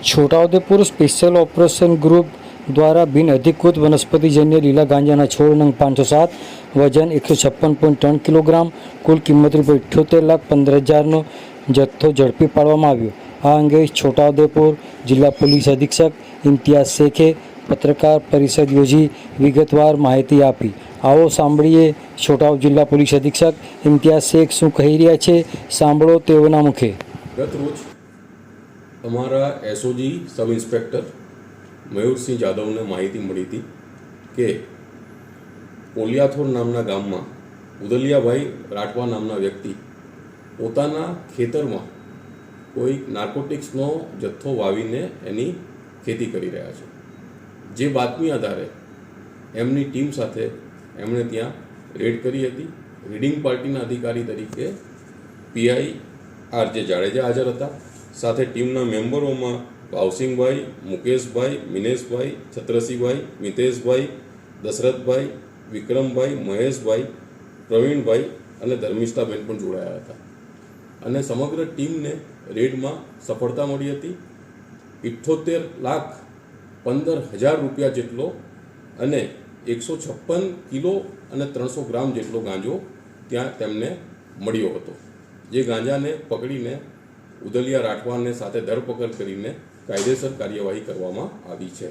Chhota Udepur special operation group દ્વારા બિન અધિકૃત વનસ્પતિજન્ય લીલા ગાંજાના છોડ નંગ 507 વજન 156.3 કિલોગ્રામ કુલ કિંમત ₹78,15,000નો જથ્થો ઝડપી પાડવામાં આવ્યો। આ અંગે છોટાઉદેપુર જિલ્લા પોલીસ અધિક્ષક ઇમ્તિયાઝ શેખે પત્રકાર પરિષદ યોજી વિગતવાર માહિતી આપી। આવો સાંભળીએ છોટાઉ જિલ્લા પોલીસ અધિક્ષક ઇમ્તિયાઝ શેખ શું કહી રહ્યા છે, સાંભળો તેઓના મુખે। ગત રોજ અમારા એસઓજી સબ ઇન્સ્પેક્ટર મયુરસિંહ જાદવને માહિતી મળી હતી કે પોલિયાથોર નામના ગામમાં ઉદલિયાભાઈ રાઠવા નામના વ્યક્તિ પોતાના ખેતરમાં કોઈ નાર્કોટિક્સનો જથ્થો વાવીને એની ખેતી કરી રહ્યા છે। જે બાતમી આધારે એમની ટીમ સાથે એમણે ત્યાં રેડ કરી હતી। રીડિંગ પાર્ટીના અધિકારી તરીકે પીઆઈ આરજે જાડેજા હાજર હતા। સાથે ટીમના મેમ્બરોમાં ભાવસિંહભાઈ, મુકેશભાઈ, મિનેશભાઈ, છત્રસિંહભાઈ, મિતેશભાઈ, દશરથભાઈ, વિક્રમભાઈ, મહેશભાઈ, પ્રવીણભાઈ અને ધર્મિષ્ઠાબેન પણ જોડાયા હતા અને સમગ્ર ટીમને રેડમાં સફળતા મળી હતી। 78,15,000 રૂપિયા જેટલો અને 156 કિલો અને 300 ગ્રામ જેટલો ગાંજો ત્યાં તેમને મળ્યો હતો। જે ગાંજાને પકડીને ઉદલિયા રાઠવાને સાથે ધરપકડ કરીને કાયદેસર કાર્યવાહી કરવામાં આવી છે।